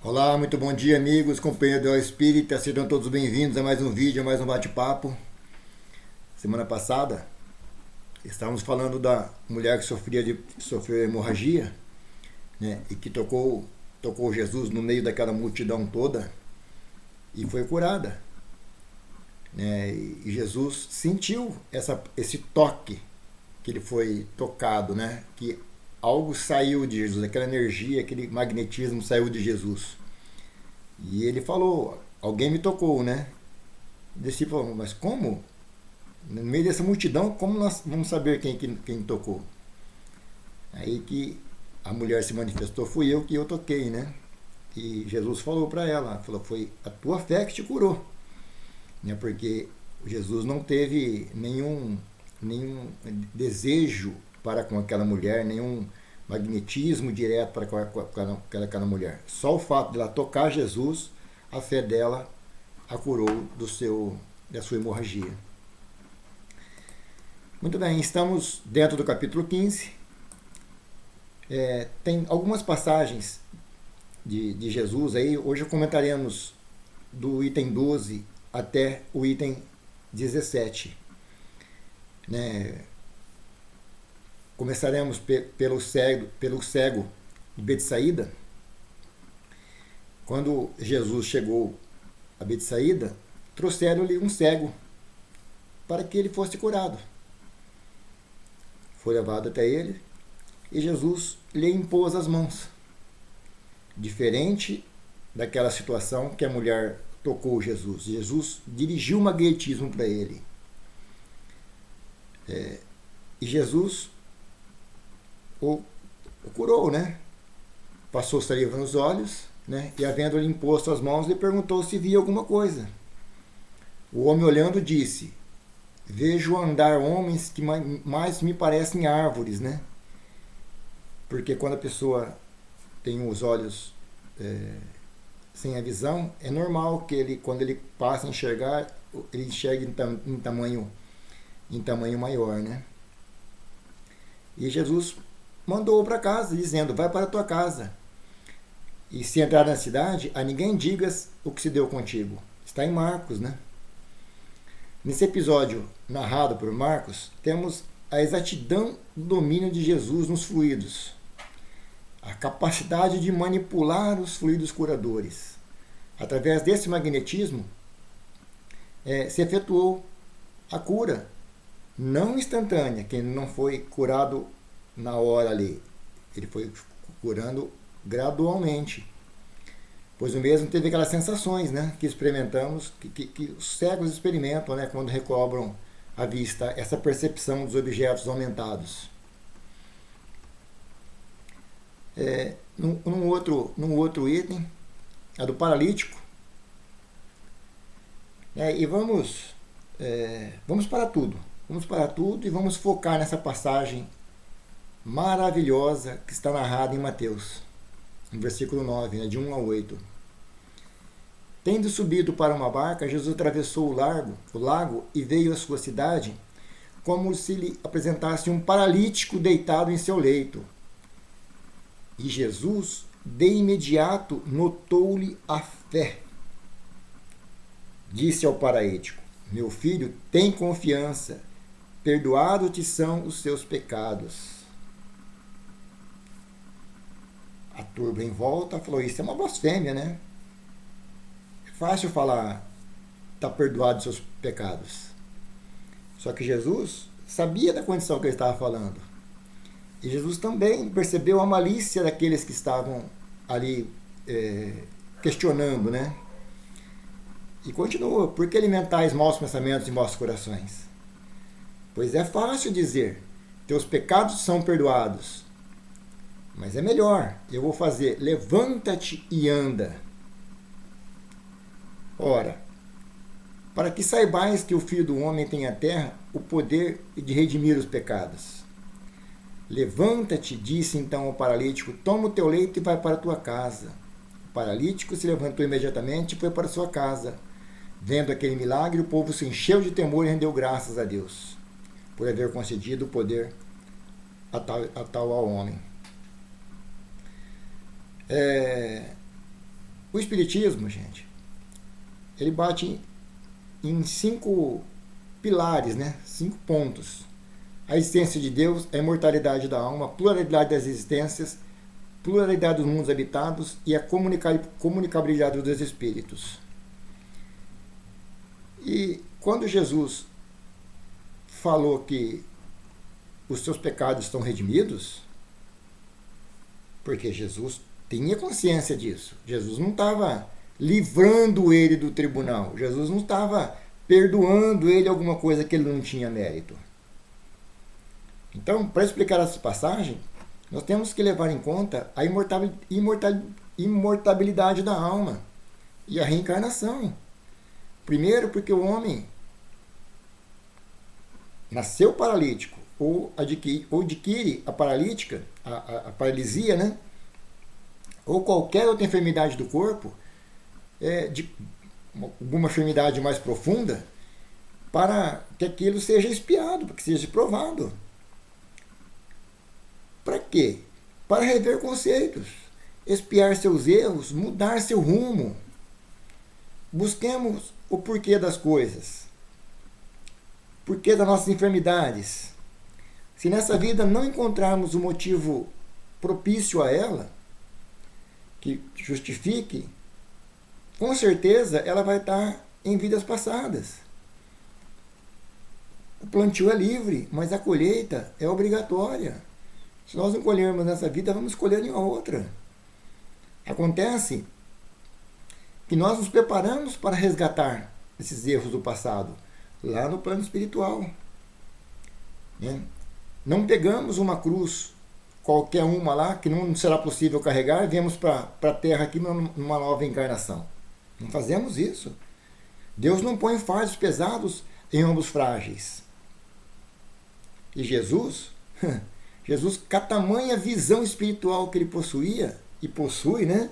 Olá, muito bom dia, amigos, companheiros do Espírita. Sejam todos bem-vindos a mais um vídeo, a mais um bate-papo. Semana passada, estávamos falando da mulher que sofreu hemorragia, né, e que tocou Jesus no meio daquela multidão toda e foi curada. Né, e Jesus sentiu esse toque que ele foi tocado, né, que algo saiu de Jesus, aquela energia, aquele magnetismo saiu de Jesus. E ele falou, alguém me tocou, né? O discípulo falou, mas como? No meio dessa multidão, como nós vamos saber quem tocou? Aí que a mulher se manifestou, fui eu que eu toquei, né? E Jesus falou para ela, falou, foi a tua fé que te curou. Né? Porque Jesus não teve nenhum desejo para com aquela mulher, nenhum magnetismo direto para com aquela mulher. Só o fato de ela tocar Jesus, a fé dela a curou da sua hemorragia. Muito bem, estamos dentro do capítulo 15. Tem algumas passagens de Jesus aí. Hoje comentaremos do item 12 até o item 17. Né? Começaremos pelo cego de Betsaída. Quando Jesus chegou a Betsaída, trouxeram-lhe um cego para que ele fosse curado. Foi levado até ele e Jesus lhe impôs as mãos. Diferente daquela situação que a mulher tocou Jesus. Jesus dirigiu o magnetismo para ele. E Jesus o curou, né? Passou saliva nos olhos, né? E havendo-lhe imposto as mãos, lhe perguntou se via alguma coisa. O homem olhando disse, vejo andar homens que mais me parecem árvores, né? Porque quando a pessoa tem os olhos sem a visão, é normal que ele, quando ele passa a enxergar, ele enxergue em tamanho maior, né? E Jesus mandou para casa, dizendo, vai para a tua casa. E se entrar na cidade, a ninguém digas o que se deu contigo. Está em Marcos, né? Nesse episódio narrado por Marcos, temos a exatidão do domínio de Jesus nos fluidos. A capacidade de manipular os fluidos curadores. Através desse magnetismo, se efetuou a cura. Não instantânea, que não foi curado na hora ali. Ele foi curando gradualmente. Pois o mesmo teve aquelas sensações, né, que experimentamos, que os cegos experimentam, né, quando recobram a vista, essa percepção dos objetos aumentados. Num outro item, a do paralítico. E vamos para tudo. Vamos para tudo e vamos focar nessa passagem maravilhosa que está narrada em Mateus, no versículo 9, né, de 1 a 8. Tendo subido para uma barca, Jesus atravessou o lago e veio à sua cidade, como se lhe apresentasse um paralítico deitado em seu leito. E Jesus, de imediato, notou-lhe a fé. Disse ao paralítico, meu filho, tem confiança, perdoados te são os seus pecados. A turba em volta falou, isso é uma blasfêmia, né? É fácil falar, está perdoado os seus pecados. Só que Jesus sabia da condição que ele estava falando. E Jesus também percebeu a malícia daqueles que estavam ali questionando, né? E continua, por que alimentais maus pensamentos em vossos corações? Pois é fácil dizer, teus pecados são perdoados. Mas é melhor, eu vou fazer, levanta-te e anda. Ora, para que saibais que o Filho do Homem tem a terra o poder de redimir os pecados. Levanta-te, disse então ao paralítico, toma o teu leito e vai para a tua casa. O paralítico se levantou imediatamente e foi para a sua casa. Vendo aquele milagre, o povo se encheu de temor e rendeu graças a Deus, por haver concedido o poder a tal ao homem. O Espiritismo, gente, ele bate em 5 pilares, né? 5 pontos. A existência de Deus, a imortalidade da alma, a pluralidade das existências, pluralidade dos mundos habitados e a comunicabilidade dos espíritos. E quando Jesus falou que os seus pecados estão redimidos, porque Jesus tinha consciência disso. Jesus não estava livrando ele do tribunal. Jesus não estava perdoando ele alguma coisa que ele não tinha mérito. Então, para explicar essa passagem, nós temos que levar em conta a imortabilidade da alma e a reencarnação. Primeiro, porque o homem nasceu paralítico ou adquire a paralítica, a paralisia, né? Ou qualquer outra enfermidade do corpo, de alguma enfermidade mais profunda, para que aquilo seja expiado, para que seja provado. Para quê? Para rever conceitos, expiar seus erros, mudar seu rumo. Busquemos o porquê das coisas, porquê das nossas enfermidades. Se nessa vida não encontrarmos o motivo propício a ela, que justifique, com certeza ela vai estar em vidas passadas. O plantio é livre, mas a colheita é obrigatória. Se nós não colhermos nessa vida, vamos colher em outra. Acontece que nós nos preparamos para resgatar esses erros do passado, lá no plano espiritual. Né? Não pegamos uma cruz, qualquer uma lá, que não será possível carregar, e viemos para a Terra aqui numa nova encarnação. Não fazemos isso. Deus não põe fardos pesados em ombros frágeis. E Jesus, com a tamanha visão espiritual que ele possuía, e possui, né?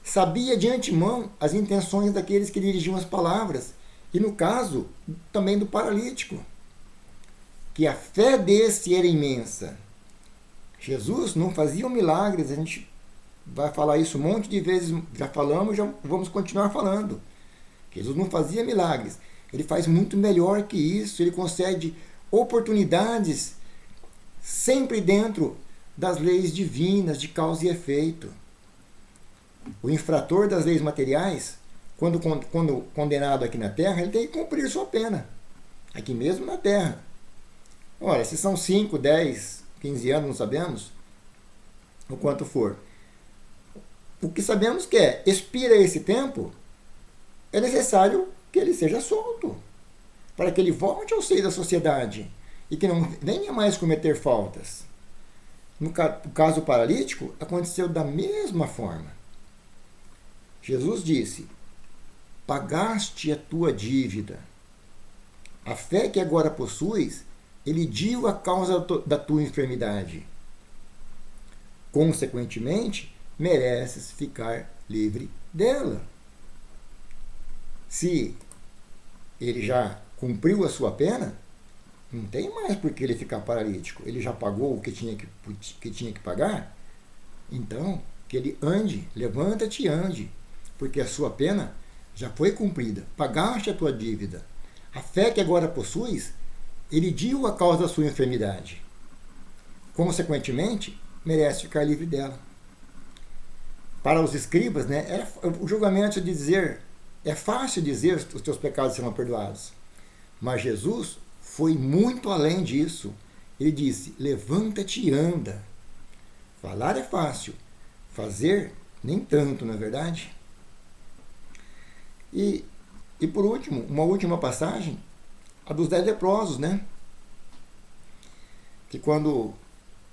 Sabia de antemão as intenções daqueles que dirigiam as palavras, e no caso também do paralítico, que a fé desse era imensa. Jesus não fazia milagres, a gente vai falar isso um monte de vezes, já falamos, já vamos continuar falando. Jesus não fazia milagres, ele faz muito melhor que isso, ele concede oportunidades sempre dentro das leis divinas de causa e efeito. O infrator das leis materiais, quando condenado aqui na Terra, ele tem que cumprir sua pena, aqui mesmo na Terra. Ora, se são 5, 10, 15 anos, não sabemos o quanto for. O que sabemos que expira esse tempo, é necessário que ele seja solto, para que ele volte ao seio da sociedade e que não venha mais cometer faltas. No caso paralítico, aconteceu da mesma forma. Jesus disse: pagaste a tua dívida. A fé que agora possuis elidiu a causa da tua enfermidade. Consequentemente, mereces ficar livre dela. Se ele já cumpriu a sua pena, não tem mais por que ele ficar paralítico. Ele já pagou o que tinha que pagar. Então, que ele ande, levanta-te e ande, porque a sua pena já foi cumprida. Pagaste a tua dívida. A fé que agora possuis elidiu a causa da sua enfermidade. Consequentemente, merece ficar livre dela. Para os escribas, né, o julgamento de dizer, é fácil dizer os teus pecados serão perdoados. Mas Jesus foi muito além disso. Ele disse: levanta-te e anda. Falar é fácil, fazer nem tanto, não é verdade? E por último, uma última passagem, a dos 10 leprosos, né? Que quando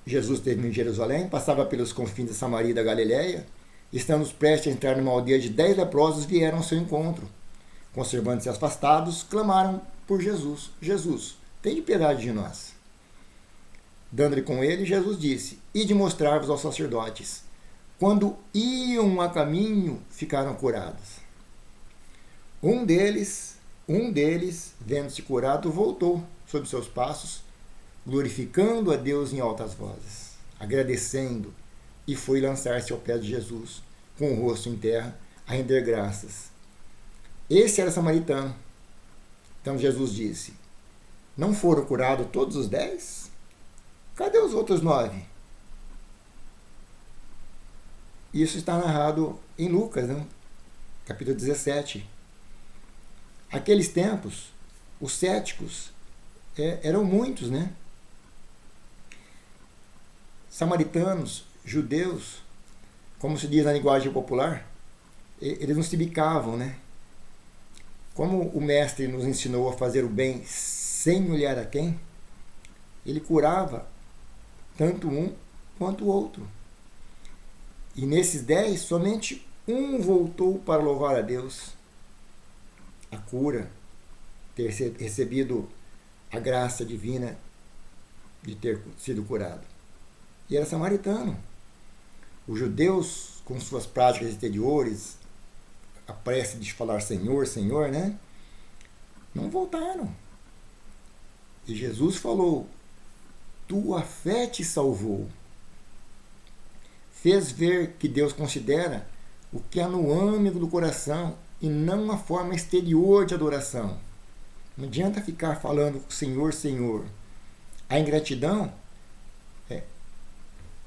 Jesus esteve em Jerusalém, passava pelos confins de Samaria e da Galileia, estando prestes a entrar numa aldeia de 10 leprosos, vieram ao seu encontro. Conservando-se afastados, clamaram por Jesus: Jesus, tem de piedade de nós. Dando-lhe com ele, Jesus disse: ide mostrar-vos aos sacerdotes. Quando iam a caminho, ficaram curados. Um deles, vendo-se curado, voltou sobre seus passos, glorificando a Deus em altas vozes, agradecendo, e foi lançar-se ao pé de Jesus, com o rosto em terra, a render graças. Esse era samaritano. Então Jesus disse: não foram curados todos os 10? Cadê os outros 9? Isso está narrado em Lucas, né? Capítulo 17. Aqueles tempos, os céticos eram muitos, né? Samaritanos, judeus, como se diz na linguagem popular, eles não se bicavam, né? Como o mestre nos ensinou a fazer o bem sem olhar a quem, ele curava tanto um quanto o outro. E nesses 10, somente um voltou para louvar a Deus. A cura, ter recebido a graça divina de ter sido curado. E era samaritano. Os judeus, com suas práticas exteriores, a prece de falar Senhor, Senhor, né? Não voltaram. E Jesus falou: tua fé te salvou. Fez ver que Deus considera o que há no âmago do coração e não uma forma exterior de adoração. Não adianta ficar falando Senhor, Senhor. A ingratidão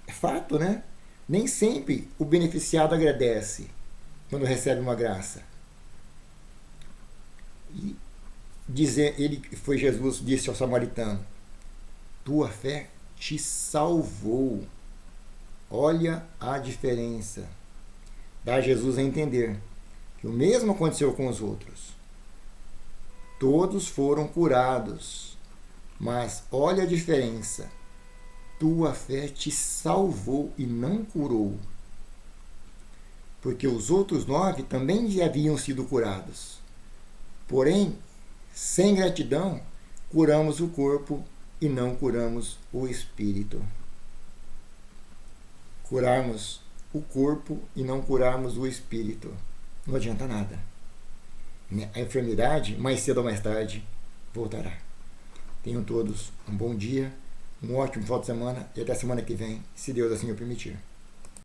é fato, né? Nem sempre o beneficiado agradece quando recebe uma graça. E Jesus disse ao samaritano: tua fé te salvou. Olha a diferença. Dá Jesus a entender que o mesmo aconteceu com os outros. Todos foram curados, mas olha a diferença. Tua fé te salvou e não curou. Porque os outros 9 também já haviam sido curados. Porém, sem gratidão, curamos o corpo e não curamos o espírito. Curarmos o corpo e não curarmos o espírito não adianta nada. A enfermidade, mais cedo ou mais tarde, voltará. Tenham todos um bom dia, um ótimo final de semana e até semana que vem, se Deus assim o permitir.